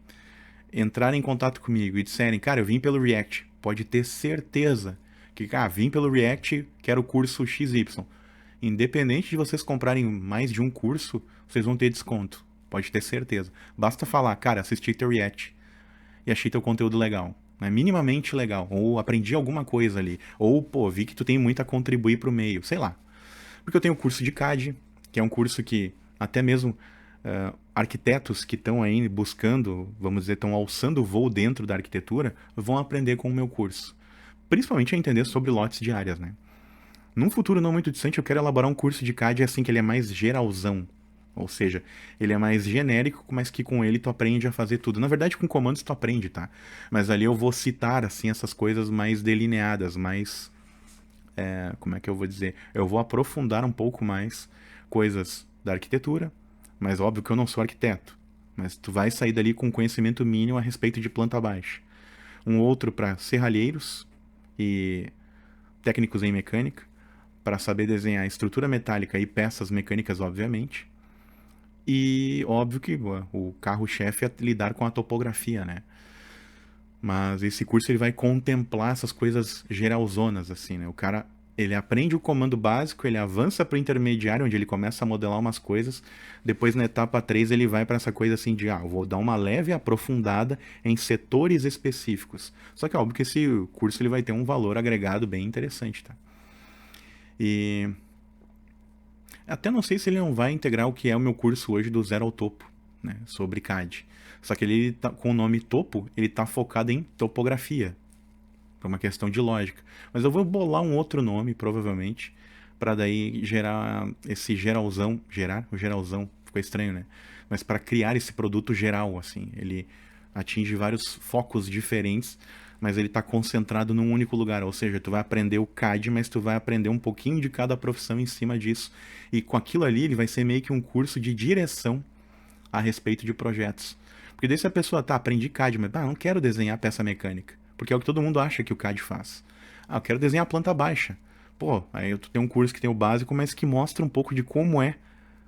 entrarem em contato comigo e disserem, cara, eu vim pelo React. Pode ter certeza que, vim pelo React, quero o curso XY. Independente de vocês comprarem mais de um curso, vocês vão ter desconto. Pode ter certeza. Basta falar, cara, assisti teu React e achei teu conteúdo legal. Né? Minimamente legal. Ou aprendi alguma coisa ali. Ou, pô, vi que tu tem muito a contribuir pro meio. Sei lá. Porque eu tenho o curso de CAD, que é um curso que até mesmo arquitetos que estão aí buscando, vamos dizer, estão alçando o voo dentro da arquitetura, vão aprender com o meu curso. Principalmente a entender sobre lotes de áreas, né? Num futuro não muito distante, eu quero elaborar um curso de CAD assim que ele é mais geralzão. Ou seja, ele é mais genérico, mas que com ele tu aprende a fazer tudo. Na verdade, com comandos tu aprende, tá? Mas ali eu vou citar, assim, essas coisas mais delineadas, mais... como é que eu vou dizer? Eu vou aprofundar um pouco mais coisas da arquitetura, mas óbvio que eu não sou arquiteto. Mas tu vai sair dali com conhecimento mínimo a respeito de planta baixa. Um outro para serralheiros e técnicos em mecânica, para saber desenhar estrutura metálica e peças mecânicas, obviamente. E óbvio que o carro-chefe é lidar com a topografia, né? Mas esse curso ele vai contemplar essas coisas geralzonas, assim, né? O cara, ele aprende o comando básico, ele avança para o intermediário, onde ele começa a modelar umas coisas. Depois, na etapa 3 ele vai para essa coisa assim de, vou dar uma leve aprofundada em setores específicos. Só que, óbvio que esse curso ele vai ter um valor agregado bem interessante, tá? E até não sei se ele não vai integrar o que é o meu curso hoje do Zero ao Topo, né, sobre CAD. Só que ele tá, com o nome Topo, ele está focado em topografia. por uma questão de lógica. Mas eu vou bolar um outro nome, provavelmente, para daí gerar esse geralzão, gerar o geralzão, ficou estranho, né? Mas para criar esse produto geral, assim, ele atinge vários focos diferentes, mas ele está concentrado num único lugar, ou seja, tu vai aprender o CAD, mas tu vai aprender um pouquinho de cada profissão em cima disso, e com aquilo ali ele vai ser meio que um curso de direção a respeito de projetos. Porque daí se a pessoa, tá, aprendi CAD, mas não quero desenhar peça mecânica, porque é o que todo mundo acha que o CAD faz. Eu quero desenhar planta baixa. Pô, aí tu tem um curso que tem o básico, mas que mostra um pouco de como é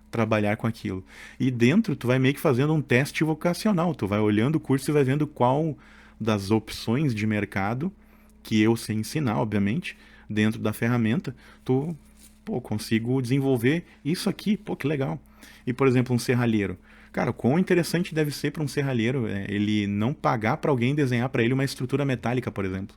trabalhar com aquilo. E dentro tu vai meio que fazendo um teste vocacional, tu vai olhando o curso e vai vendo qual das opções de mercado que eu sei ensinar, obviamente, dentro da ferramenta, tu, pô, consigo desenvolver isso aqui, pô, que legal. E, por exemplo, um serralheiro. Cara, quão interessante deve ser para um serralheiro ele não pagar para alguém desenhar para ele uma estrutura metálica, por exemplo.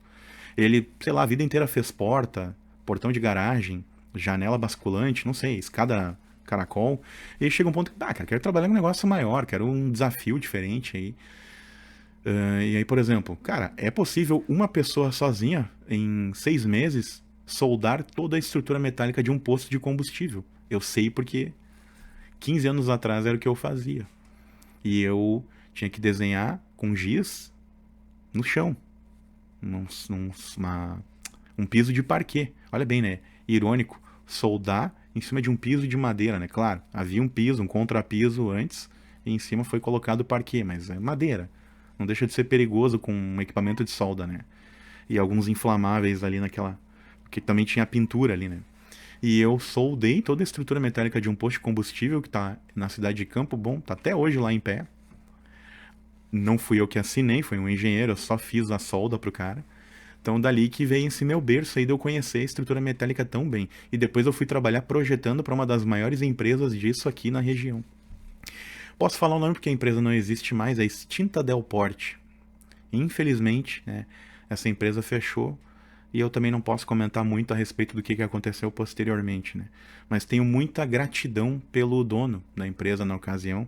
Ele, sei lá, a vida inteira fez porta, portão de garagem, janela basculante, não sei, escada caracol. E aí chega um ponto que, cara, quero trabalhar com um negócio maior, quero um desafio diferente aí. E aí, por exemplo, cara, é possível uma pessoa sozinha, em 6 meses, soldar toda a estrutura metálica de um posto de combustível. Eu sei porque 15 anos atrás era o que eu fazia. E eu tinha que desenhar com giz no chão. Um piso de parquet. Olha bem, né? Irônico. Soldar em cima de um piso de madeira, né? Claro, havia um piso, um contrapiso antes, e em cima foi colocado o parquet, mas é madeira. Não deixa de ser perigoso com um equipamento de solda, né? E alguns inflamáveis ali naquela... Porque também tinha pintura ali, né? E eu soldei toda a estrutura metálica de um posto de combustível que tá na cidade de Campo Bom, tá até hoje lá em pé. Não fui eu que assinei, foi um engenheiro, eu só fiz a solda pro cara. Então dali que veio esse meu berço aí de eu conhecer a estrutura metálica tão bem. E depois eu fui trabalhar projetando para uma das maiores empresas disso aqui na região. Posso falar o nome porque a empresa não existe mais, é a Extinta Del Porte. Infelizmente, né, essa empresa fechou e eu também não posso comentar muito a respeito do que aconteceu posteriormente, né? Mas tenho muita gratidão pelo dono da empresa na ocasião.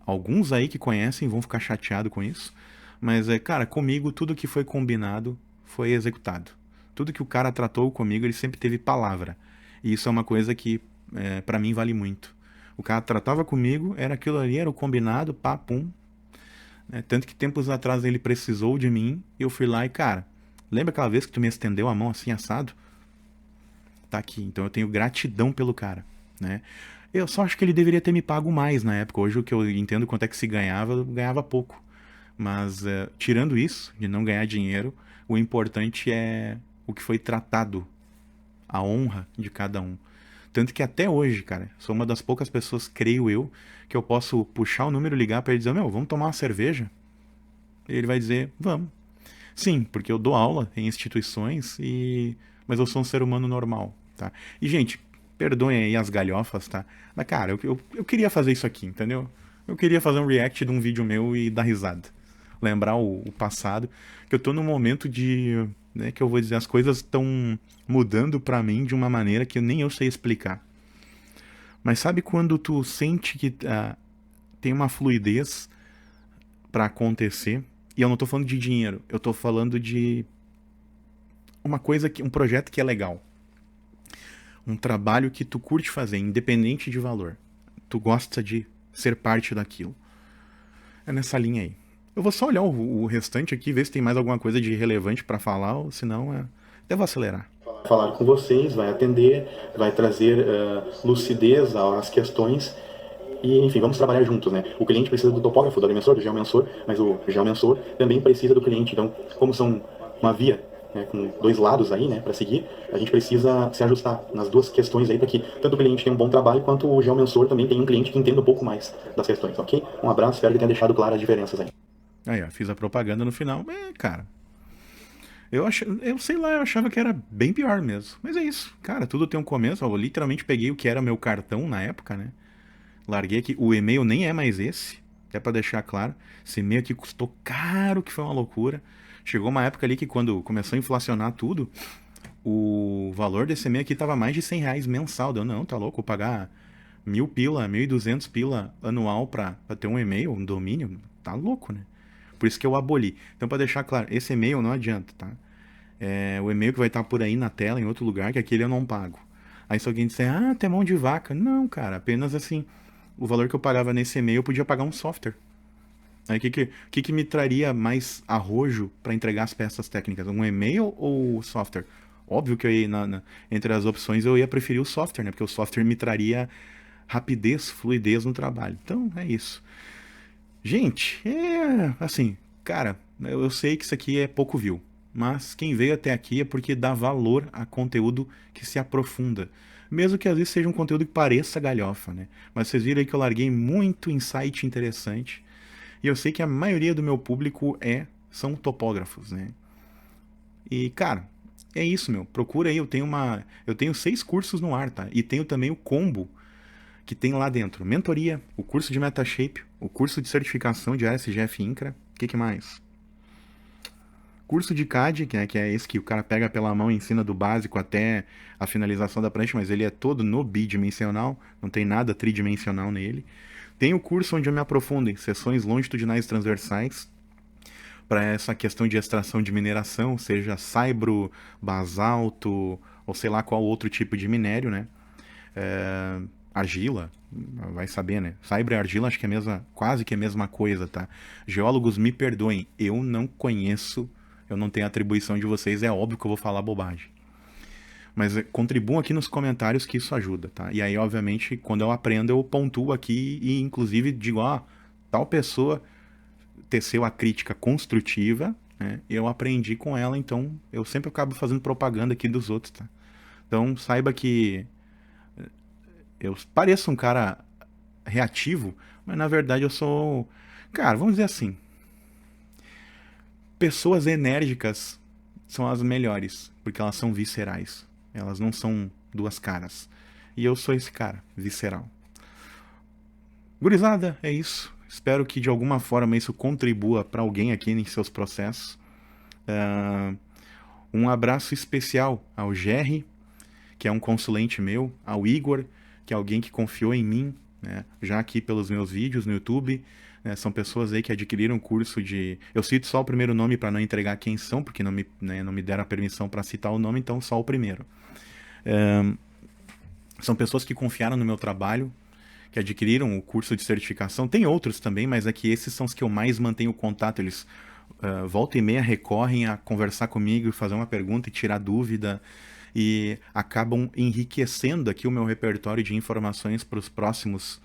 Alguns aí que conhecem vão ficar chateados com isso, mas cara, comigo tudo que foi combinado foi executado. Tudo que o cara tratou comigo, ele sempre teve palavra. E isso é uma coisa que para mim vale muito. O cara tratava comigo, era aquilo ali, era o combinado, pá, pum. Tanto que tempos atrás ele precisou de mim, e eu fui lá e, cara, lembra aquela vez que tu me estendeu a mão assim, assado? Tá aqui. Então eu tenho gratidão pelo cara, né? Eu só acho que ele deveria ter me pago mais na época. Hoje o que eu entendo quanto é que se ganhava, eu ganhava pouco. Mas tirando isso, de não ganhar dinheiro, o importante é o que foi tratado, a honra de cada um. Tanto que até hoje, cara, sou uma das poucas pessoas, creio eu, que eu posso puxar o número, ligar pra ele e dizer, meu, vamos tomar uma cerveja? E ele vai dizer, vamos. Sim, porque eu dou aula em instituições, mas eu sou um ser humano normal, tá? E, gente, perdoem aí as galhofas, tá? Mas, cara, eu queria fazer isso aqui, entendeu? Eu queria fazer um react de um vídeo meu e dar risada. Lembrar o passado, que eu tô num momento de... Né, que eu vou dizer, as coisas estão mudando pra mim de uma maneira que nem eu sei explicar. Mas sabe quando tu sente que tem uma fluidez pra acontecer? E eu não tô falando de dinheiro, eu tô falando de uma coisa, um projeto que é legal. Um trabalho que tu curte fazer, independente de valor. Tu gosta de ser parte daquilo. É nessa linha aí. Eu vou só olhar o restante aqui, ver se tem mais alguma coisa de relevante pra falar, ou senão até vou acelerar. Falar com vocês, vai atender, vai trazer lucidez às questões e, enfim, vamos trabalhar juntos, né? O cliente precisa do topógrafo, do agrimensor, do geomensor, mas o geomensor também precisa do cliente. Então, como são uma via, né, com dois lados aí, né, para seguir, a gente precisa se ajustar nas duas questões aí para que tanto o cliente tenha um bom trabalho quanto o geomensor também tenha um cliente que entenda um pouco mais das questões, ok? Um abraço, espero que tenha deixado claras as diferenças aí. Aí, ó, fiz a propaganda no final, cara... Eu sei lá, eu achava que era bem pior mesmo. Mas é isso, cara, tudo tem um começo. Eu literalmente peguei o que era meu cartão na época, né? Larguei aqui, o e-mail nem é mais esse, até pra deixar claro. Esse e-mail aqui custou caro, que foi uma loucura. Chegou uma época ali que quando começou a inflacionar tudo, o valor desse e-mail aqui tava mais de R$100 mensal. Deu, não, tá louco, vou pagar 1.000 pila, 1.200 pila anual pra ter um e-mail, um domínio, tá louco, né? Por isso que eu aboli. Então, pra deixar claro, esse e-mail não adianta, tá? o e-mail que vai estar por aí na tela, em outro lugar, que aquele eu não pago. Aí se alguém disser, tem mão de vaca. Não, cara, apenas assim, o valor que eu pagava nesse e-mail eu podia pagar um software. Aí o que me traria mais arrojo para entregar as peças técnicas? Um e-mail ou o software? Óbvio que eu ia, entre as opções eu ia preferir o software, né? Porque o software me traria rapidez, fluidez no trabalho. Então é isso. Gente, assim, cara, eu sei que isso aqui é pouco view, mas quem veio até aqui é porque dá valor a conteúdo que se aprofunda. Mesmo que às vezes seja um conteúdo que pareça galhofa, né? Mas vocês viram aí que eu larguei muito insight interessante. E eu sei que a maioria do meu público são topógrafos, né? E, cara, é isso, meu. Procura aí, eu tenho 6 cursos no ar, tá? E tenho também o combo que tem lá dentro. Mentoria, o curso de Metashape, o curso de certificação de ASGF Incra. O que mais? Curso de CAD, que é esse que o cara pega pela mão e ensina do básico até a finalização da prancha, mas ele é todo no bidimensional, não tem nada tridimensional nele. Tem o curso onde eu me aprofundo em seções longitudinais transversais, para essa questão de extração de mineração, seja saibro, basalto, ou sei lá qual outro tipo de minério, né? Argila, vai saber, né? Saibro e argila acho que é quase que a mesma coisa, tá? Geólogos me perdoem, eu não conheço, eu não tenho atribuição de vocês, é óbvio que eu vou falar bobagem. Mas contribuam aqui nos comentários que isso ajuda, tá? E aí, obviamente, quando eu aprendo, eu pontuo aqui e, inclusive, digo, tal pessoa teceu a crítica construtiva, né? Eu aprendi com ela, então eu sempre acabo fazendo propaganda aqui dos outros, tá? Então, saiba que eu pareço um cara reativo, mas na verdade eu sou, cara, vamos dizer assim, pessoas enérgicas são as melhores, porque elas são viscerais. Elas não são duas caras. E eu sou esse cara, visceral. Gurizada, é isso. Espero que de alguma forma isso contribua para alguém aqui em seus processos. Um abraço especial ao Jerry, que é um consulente meu, ao Igor, que é alguém que confiou em mim, né, já aqui pelos meus vídeos no YouTube. Né, são pessoas aí que adquiriram curso de... Eu cito só o primeiro nome para não entregar quem são, porque não me deram a permissão para citar o nome, então só o primeiro. São pessoas que confiaram no meu trabalho, que adquiriram o curso de certificação. Tem outros também, mas é que esses são os que eu mais mantenho contato. Eles volta e meia recorrem a conversar comigo e fazer uma pergunta e tirar dúvida, e acabam enriquecendo aqui o meu repertório de informações para os próximos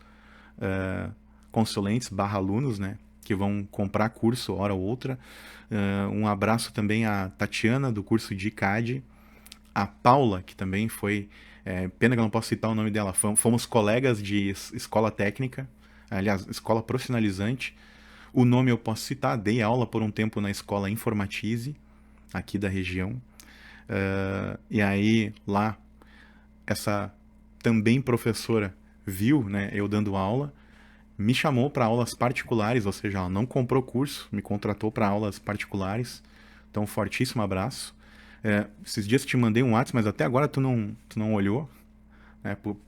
consulentes / alunos, né, que vão comprar curso hora ou outra. Um abraço também à Tatiana, do curso de CAD, a Paula, que também foi... pena que eu não posso citar o nome dela. Fomos colegas de escola técnica, aliás, escola profissionalizante. O nome eu posso citar, dei aula por um tempo na escola Informatize, aqui da região. E aí, lá, essa também professora viu, né, eu dando aula, me chamou para aulas particulares, ou seja, ela não comprou curso, me contratou para aulas particulares. Então, fortíssimo abraço. Esses dias eu te mandei um WhatsApp, mas até agora tu não olhou.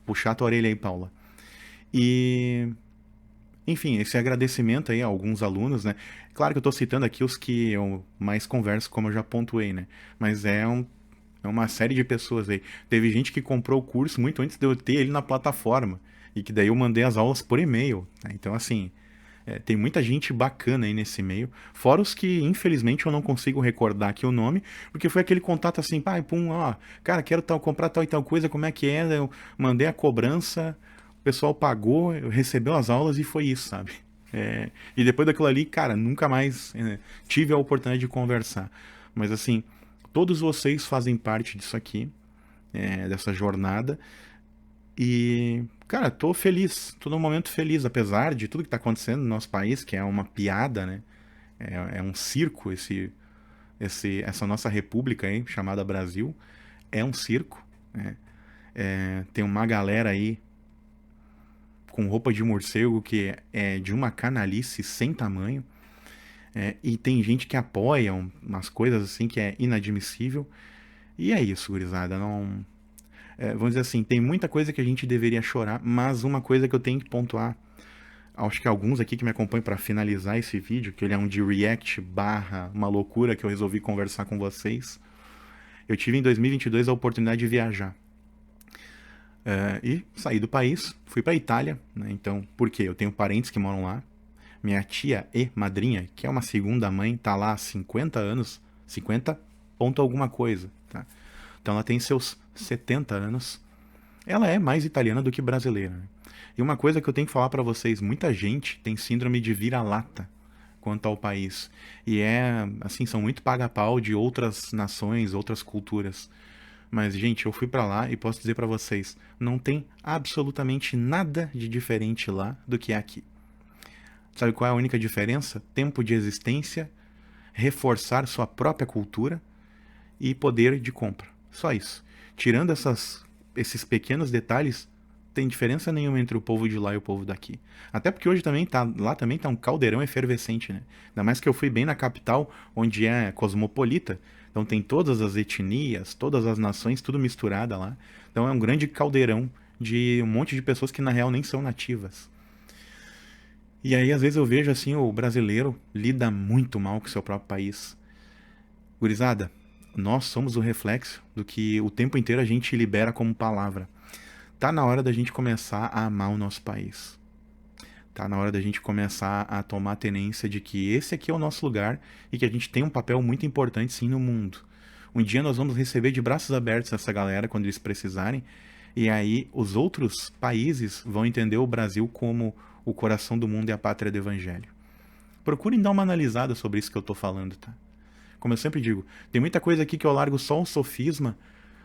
Puxar tua orelha aí, Paula. E, enfim, esse agradecimento aí a alguns alunos, né? Claro que eu tô citando aqui os que eu mais converso, como eu já pontuei, né? Mas é uma série de pessoas aí. Teve gente que comprou o curso muito antes de eu ter ele na plataforma, e que daí eu mandei as aulas por e-mail, né? Então, assim, tem muita gente bacana aí nesse meio, fora os que, infelizmente, eu não consigo recordar aqui o nome, porque foi aquele contato assim, pai, pum, cara, quero comprar tal e tal coisa, como é que é? Eu mandei a cobrança, o pessoal pagou, recebeu as aulas e foi isso, sabe? E depois daquilo ali, cara, nunca mais tive a oportunidade de conversar. Mas assim, todos vocês fazem parte disso aqui, dessa jornada. E, cara, tô feliz, tô num momento feliz, apesar de tudo que tá acontecendo no nosso país, que é uma piada, né? É um circo essa nossa república aí, chamada Brasil. É um circo, né? Tem uma galera aí com roupa de morcego que é de uma canalice sem tamanho. E tem gente que apoia umas coisas assim que é inadmissível. E é isso, gurizada, não... vamos dizer assim, tem muita coisa que a gente deveria chorar, mas uma coisa que eu tenho que pontuar, acho que alguns aqui que me acompanham para finalizar esse vídeo, que ele é um de react / uma loucura que eu resolvi conversar com vocês. Eu tive em 2022 a oportunidade de viajar. E saí do país, fui para Itália, né? Então, por quê? Eu tenho parentes que moram lá. Minha tia e madrinha, que é uma segunda mãe, tá lá há 50 anos, 50 ponto alguma coisa, tá? Então ela tem seus 70 anos. Ela é mais italiana do que brasileira, né? E uma coisa que eu tenho que falar para vocês, muita gente tem síndrome de vira-lata quanto ao país. E assim, são muito paga-pau de outras nações, outras culturas. Mas, gente, eu fui pra lá e posso dizer pra vocês, não tem absolutamente nada de diferente lá do que é aqui. Sabe qual é a única diferença? Tempo de existência, reforçar sua própria cultura e poder de compra. Só isso. Tirando esses pequenos detalhes, tem diferença nenhuma entre o povo de lá e o povo daqui. Até porque hoje lá também tá um caldeirão efervescente, né? Ainda mais que eu fui bem na capital, onde é cosmopolita. Então tem todas as etnias, todas as nações, tudo misturada lá. Então é um grande caldeirão de um monte de pessoas que na real nem são nativas. E aí às vezes eu vejo assim, o brasileiro lida muito mal com o seu próprio país. Gurizada, nós somos o reflexo do que o tempo inteiro a gente libera como palavra. Tá na hora da gente começar a amar o nosso país. Tá na hora da gente começar a tomar tenência de que esse aqui é o nosso lugar e que a gente tem um papel muito importante sim no mundo. Um dia nós vamos receber de braços abertos essa galera quando eles precisarem, e aí os outros países vão entender o Brasil como o coração do mundo e a pátria do evangelho. Procurem dar uma analisada sobre isso que eu tô falando, tá? Como eu sempre digo, tem muita coisa aqui que eu largo só um sofisma,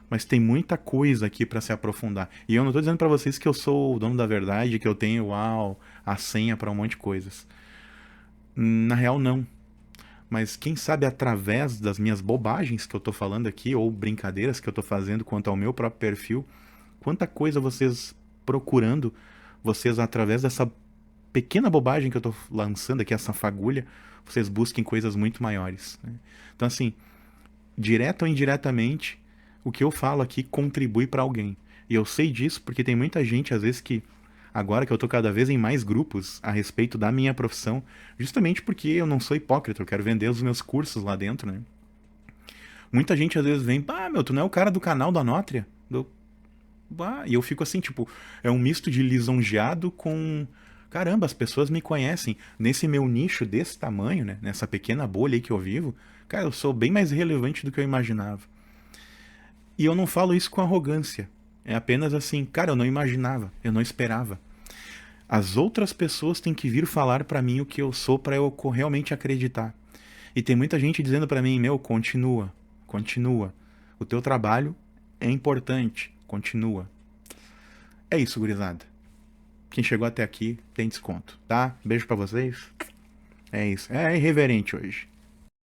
mas tem muita coisa aqui para se aprofundar. E eu não tô dizendo para vocês que eu sou o dono da verdade, que eu tenho, a senha para um monte de coisas. Na real, não. Mas quem sabe através das minhas bobagens que eu tô falando aqui, ou brincadeiras que eu tô fazendo quanto ao meu próprio perfil, quanta coisa vocês procurando, vocês através dessa pequena bobagem que eu tô lançando aqui, essa fagulha, vocês busquem coisas muito maiores, né? Então assim, direto ou indiretamente, o que eu falo aqui contribui para alguém. E eu sei disso porque tem muita gente, às vezes, que agora que eu tô cada vez em mais grupos a respeito da minha profissão, justamente porque eu não sou hipócrita, eu quero vender os meus cursos lá dentro, né? Muita gente às vezes vem, meu, tu não é o cara do canal da Nótria? E eu fico assim, tipo, é um misto de lisonjeado com... Caramba, as pessoas me conhecem. Nesse meu nicho desse tamanho, né? Nessa pequena bolha aí que eu vivo, cara, eu sou bem mais relevante do que eu imaginava. E eu não falo isso com arrogância. É apenas assim, cara, eu não imaginava, eu não esperava. As outras pessoas têm que vir falar pra mim o que eu sou pra eu realmente acreditar. E tem muita gente dizendo pra mim, meu, continua, continua. O teu trabalho é importante, continua. É isso, gurizada. Quem chegou até aqui tem desconto, tá? Beijo pra vocês. É isso. É irreverente hoje.